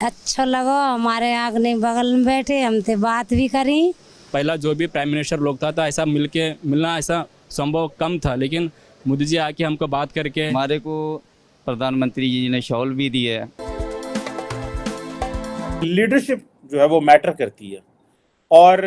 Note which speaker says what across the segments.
Speaker 1: अच्छा लगा, हमारे आगने बगल में बैठे, हमसे बात भी करी।
Speaker 2: पहला जो भी प्राइम मिनिस्टर लोग था ऐसा मिलना ऐसा संभव कम था, लेकिन मोदी जी आके हमको बात करके
Speaker 3: हमारे को प्रधानमंत्री जी ने शॉल भी दी है।
Speaker 4: लीडरशिप जो है वो मैटर करती है। और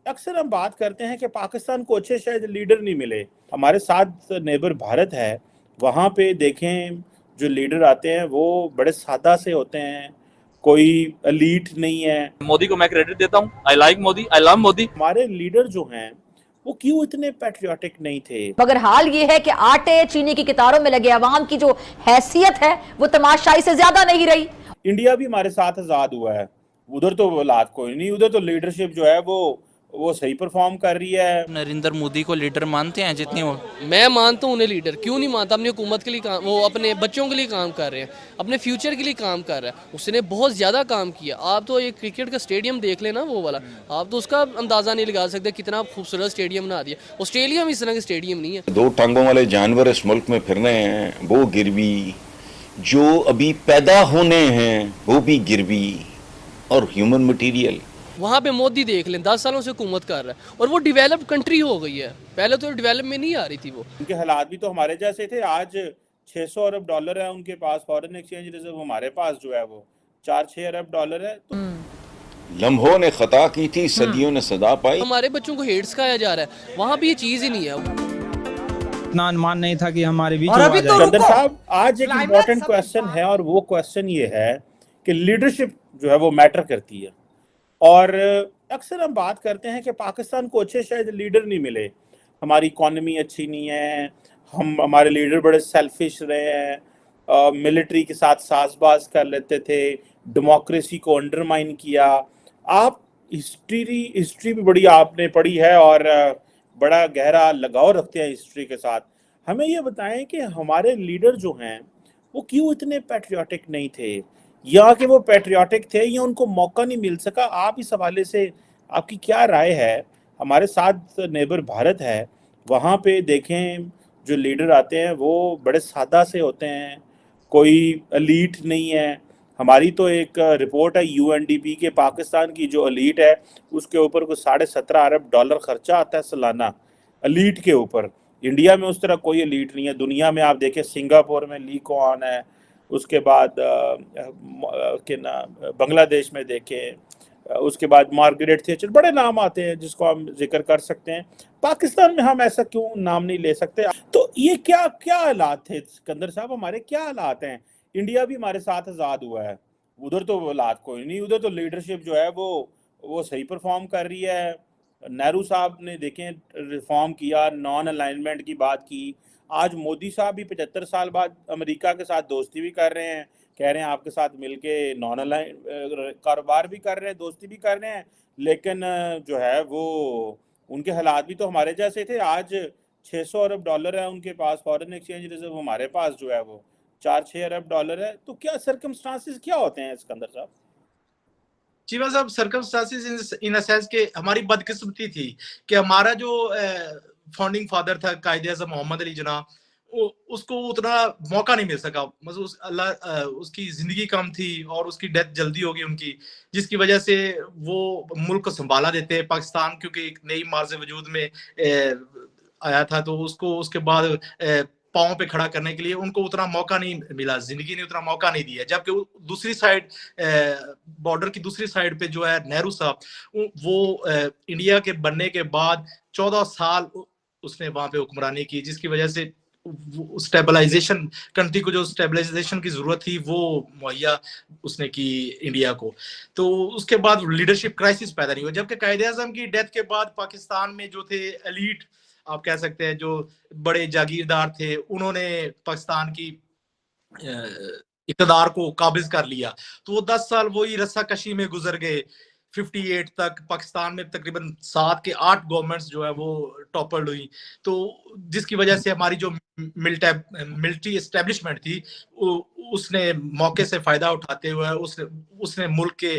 Speaker 4: अक्सर हम बात करते हैं कि पाकिस्तान को अच्छे शायद लीडर नहीं मिले। हमारे साथ नेबर भारत है, वहाँ पे देखें जो लीडर आते हैं वो बड़े सादा से होते हैं, कोई एलीट नहीं है।
Speaker 5: मोदी को मैं क्रेडिट देता हूँ। I like Modi, I love Modi.
Speaker 4: हमारे लीडर जो हैं वो क्यों इतने पैट्रियोटिक नहीं थे?
Speaker 6: मगर हाल ये है कि आटे चीनी की कितारों में लगे अवाम की जो हैसियत है वो तमाशाई से ज्यादा नहीं रही।
Speaker 4: इंडिया भी हमारे साथ आज़ाद हुआ है, उधर तो औलाद कोई नहीं, उधर तो लीडरशिप जो है वो सही परफॉर्म कर रही है।
Speaker 7: नरेंद्र मोदी को लीडर मानते हैं जितनी वो?
Speaker 8: मैं मानता हूँ उन्हें लीडर, क्यों नहीं मानता। अपनी हुकूमत के लिए काम, वो अपने बच्चों के लिए काम कर रहे हैं, अपने फ्यूचर के लिए काम कर रहा है। उसने बहुत ज़्यादा काम किया। आप तो एक क्रिकेट का स्टेडियम देख लेना वो वाला, आप तो उसका अंदाज़ा नहीं लगा सकते कितना खूबसूरत स्टेडियम बना दिया। ऑस्ट्रेलिया में इस तरह के स्टेडियम नहीं है।
Speaker 9: 2 टांगों वाले जानवर इस मुल्क में फिर रहे हैं, वो गिरवी, जो अभी पैदा होने हैं वो भी गिरवी, और ह्यूमन मटेरियल।
Speaker 8: वहाँ पे मोदी देख लें 10 सालों से हुकूमत कर रहा है और वो डेवलप्ड कंट्री हो गई है। पहले तो डेवलप में नहीं आ रही थी वो।
Speaker 4: उनके हालात भी तो हमारे जैसे थे। आज 600 अरब डॉलर है उनके पास फॉरेन एक्सचेंज रिजर्व, हमारे पास जो है वो 4-6 अरब डॉलर है। तो
Speaker 9: लम्हों ने खता की थी, सदियों ने सदा पाई।
Speaker 8: हमारे बच्चों को हेट सिखाया जा रहा है, वहाँ पे ये चीज़ ही नहीं है।
Speaker 3: इतना अनुमान नहीं था कि हमारे बीच
Speaker 6: और अभी तो
Speaker 4: सिकंदर साहब, आज एक इम्पोर्टेंट क्वेश्चन है और वो क्वेश्चन ये है कि लीडरशिप जो है वो मैटर करती है। और अक्सर हम बात करते हैं कि पाकिस्तान को अच्छे शायद लीडर नहीं मिले, हमारी इकॉनमी अच्छी नहीं है, हमारे लीडर बड़े सेल्फिश रहे हैं, मिलिट्री के साथ साजबाज कर लेते थे, डेमोक्रेसी को अंडरमाइन किया। आप हिस्ट्री भी बड़ी आपने पढ़ी है और बड़ा गहरा लगाव रखते हैं हिस्ट्री के साथ। हमें ये बताएं कि हमारे लीडर जो हैं वो क्यों इतने पैट्रियोटिक नहीं थे, या कि वो पैट्रियोटिक थे या उनको मौका नहीं मिल सका? आप इस हवाले से आपकी क्या राय है? हमारे साथ नेबर भारत है, वहाँ पे देखें जो लीडर आते हैं वो बड़े सादा से होते हैं, कोई एलीट नहीं है। हमारी तो एक रिपोर्ट है यूएनडीपी के, पाकिस्तान की जो एलीट है उसके ऊपर कुछ 17.5 अरब डॉलर खर्चा आता है सालाना एलीट के ऊपर। इंडिया में उस तरह कोई एलीट नहीं है। दुनिया में आप देखें, सिंगापुर में ली कुआन है, उसके बाद बांग्लादेश में देखें, उसके बाद मार्गरेट थैचर, बड़े नाम आते हैं जिसको हम जिक्र कर सकते हैं। पाकिस्तान में हम ऐसा क्यों नाम नहीं ले सकते? तो ये क्या क्या हालात थे सिकंदर साहब, हमारे क्या हालात हैं? इंडिया भी हमारे साथ आज़ाद हुआ है, उधर तो हालात कोई नहीं, उधर तो लीडरशिप जो है वो सही परफॉर्म कर रही है। नेहरू साहब ने देखें रिफॉर्म किया, नॉन अलाइनमेंट की बात की। आज मोदी साहब भी 75 साल बाद अमेरिका के साथ दोस्ती भी कर रहे हैं, कह रहे हैं आपके साथ मिलके नॉन अलाइन कारोबार भी कर रहे हैं, दोस्ती भी कर रहे हैं। लेकिन जो है वो उनके हालात भी तो हमारे जैसे थे। आज 600 अरब डॉलर है उनके पास फॉरेन एक्सचेंज रिजर्व, हमारे पास जो है वो 4-6 अरब डॉलर है। तो क्या सर्कमस्टांसिस क्या होते हैं सिकंदर साहब?
Speaker 10: चीमा साहब, सर्कमस्टांसिस इन अ सेंस के हमारी बदकिस्मती थी कि हमारा जो फाउंडिंग फादर था कायदे आज़म मोहम्मद अली जिन्ना, उसको उतना मौका नहीं मिल सका। मतलब उसकी जिंदगी कम थी और उसकी डेथ जल्दी होगी उनकी, जिसकी वजह से वो मुल्क को संभाला देते पाकिस्तान, क्योंकि एक नई मार्ज वजूद में आया था, तो उसको उसके बाद पाँव पे खड़ा करने के लिए उनको उतना मौका नहीं मिला, जिंदगी ने उतना मौका नहीं दिया। जबकि दूसरी साइड, बॉर्डर की दूसरी साइड पे जो है नेहरू साहब, वो इंडिया के बनने के बाद 14 साल उसने वहां पे हुक्मरानी की, जिसकी वजह से स्टेबलाइजेशन, कंट्री को जो स्टेबलाइजेशन की जरूरत थी वो मुहैया उसने की इंडिया को। तो उसके बाद लीडरशिप क्राइसिस पैदा नहीं हुआ। जबकि कायदे आज़म की डेथ के बाद पाकिस्तान में जो थे एलीट, आप कह सकते हैं जो बड़े जागीरदार थे, उन्होंने पाकिस्तान की इक़्तिदार को काबिज कर लिया। तो वो 10 साल वही रस्साकशी में गुजर गए। 58 तक पाकिस्तान में तकरीबन 7 के 8 गवर्नमेंट्स जो है वो टॉपल्ड हुई। तो जिसकी वजह से हमारी जो मिलिट्री एस्टेब्लिशमेंट थी उसने मौके से फायदा उठाते हुए उसने मुल्क के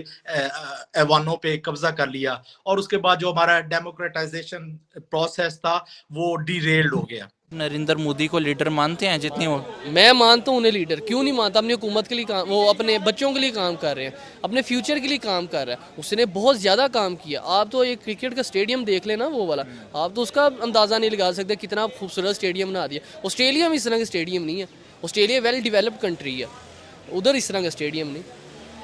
Speaker 10: ऐवानों पे कब्जा कर लिया, और उसके बाद जो हमारा डेमोक्रेटाइजेशन प्रोसेस था वो डीरेल्ड हो गया।
Speaker 7: नरेंद्र मोदी को लीडर मानते हैं जितनी वो
Speaker 8: मैं मानता हूँ उन्हें लीडर, क्यों नहीं मानता। अपनी हुकूमत के लिए काम, वो अपने बच्चों के लिए काम कर रहे हैं, अपने फ्यूचर के लिए काम कर रहा है। उसने बहुत ज़्यादा काम किया। आप तो एक क्रिकेट का स्टेडियम देख लेना वो वाला, आप तो उसका अंदाज़ा नहीं लगा सकते कितना खूबसूरत स्टेडियम बना दिया। ऑस्ट्रेलिया में इस तरह का स्टेडियम नहीं है। ऑस्ट्रेलिया वेल डेवलप्ड कंट्री है, उधर इस तरह का स्टेडियम नहीं।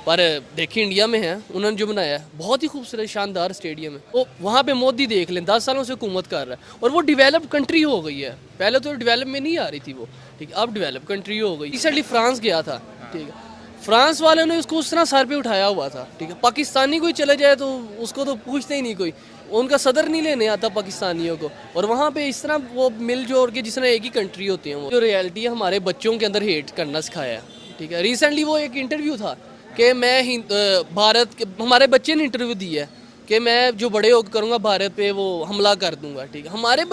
Speaker 8: पर देखिए इंडिया में है, उन्होंने जो बनाया है बहुत ही खूबसूरत शानदार स्टेडियम है। वो वहाँ पे मोदी देख लें 10 सालों से हुकूमत कर रहा है और वो डेवलप कंट्री हो गई है। पहले तो डेवलप में नहीं आ रही थी वो, ठीक है, अब डेवलप कंट्री हो गई। रिसेंटली फ्रांस गया था, ठीक है, फ्रांस वालों ने उसको उस तरह सर पे उठाया हुआ था, ठीक है। पाकिस्तानी कोई चले जाए तो उसको तो पूछते ही नहीं कोई, उनका सदर नहीं लेने आता पाकिस्तानियों को। और वहाँ पे इस तरह वो मिल जोड़ के जिस तरह एक ही कंट्री होती है, वो जो रियलिटी है हमारे बच्चों के अंदर हेट करना सिखाया है, ठीक है। रिसेंटली वो एक इंटरव्यू था कि मैं भारत के, हमारे बच्चे ने इंटरव्यू दी है कि मैं जो बड़े होकर करूँगा भारत पे वो हमला कर दूंगा, ठीक है। हमारे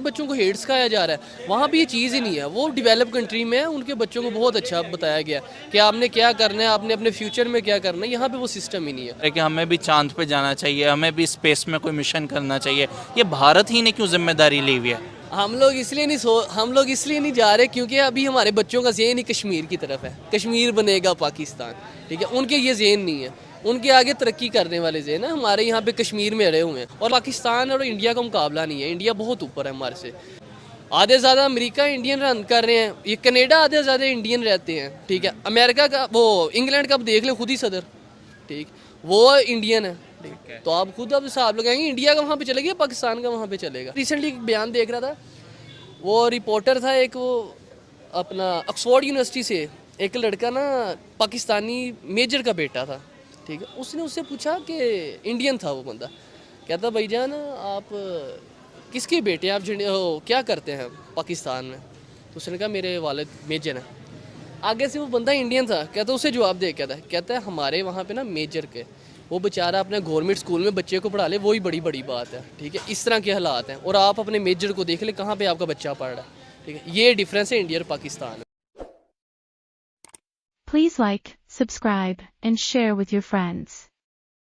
Speaker 8: बच्चों को हेट सिखाया जा रहा है। वहाँ पे ये चीज़ ही नहीं है। वो डेवलप कंट्री में उनके बच्चों को बहुत अच्छा बताया गया कि आपने क्या करना है, आपने अपने फ्यूचर में क्या करना है। यहाँ पे वो सिस्टम ही नहीं है
Speaker 7: कि हमें भी चांद पे जाना चाहिए, हमें भी स्पेस में कोई मिशन करना चाहिए। ये भारत ही ने क्यों जिम्मेदारी ली हुई है?
Speaker 8: हम लोग इसलिए नहीं जा रहे क्योंकि अभी हमारे बच्चों का ज़हन ही कश्मीर की तरफ है। कश्मीर बनेगा पाकिस्तान, ठीक है। उनके ये ज़हन नहीं है, उनके आगे तरक्की करने वाले ज़हन है। हमारे यहाँ पे कश्मीर में अड़े हुए हैं और पाकिस्तान और इंडिया का मुकाबला नहीं है। इंडिया बहुत ऊपर है हमारे से। आधे ज़्यादा अमेरिका इंडियन रन कर रहे हैं, ये कनेडा आधे ज़्यादा इंडियन रहते हैं, ठीक है। अमेरिका का वो इंग्लैंड का आप देख लें, खुद ही सदर, ठीक, वो इंडियन है, ठीक। तो आप खुद अब हिसाब लगाएंगे इंडिया का वहाँ पे चलेगा, पाकिस्तान का वहाँ पे चलेगा। रिसेंटली एक बयान देख रहा था, वो रिपोर्टर था एक, वो अपना ऑक्सफोर्ड यूनिवर्सिटी से एक लड़का ना पाकिस्तानी मेजर का बेटा था, ठीक है। उसने उससे पूछा कि इंडियन था वो बंदा, कहता भाईजान आप किसके बेटे हैं, आप क्या करते हैं पाकिस्तान में? तो उसने कहा मेरे वालिद मेजर हैं। आगे से वो बंदा इंडियन था, कहता उसे जवाब दे, कहता है हमारे वहाँ पे ना मेजर के, वो बेचारा अपने गवर्नमेंट स्कूल में बच्चे को पढ़ा ले, वही बड़ी बात है, ठीक है। इस तरह के हालात हैं और आप अपने मेजर को देख ले कहाँ पे आपका बच्चा पढ़ रहा है, ठीक है। ये डिफरेंस है इंडिया और Pakistan.
Speaker 11: Please like, subscribe, and share with your friends.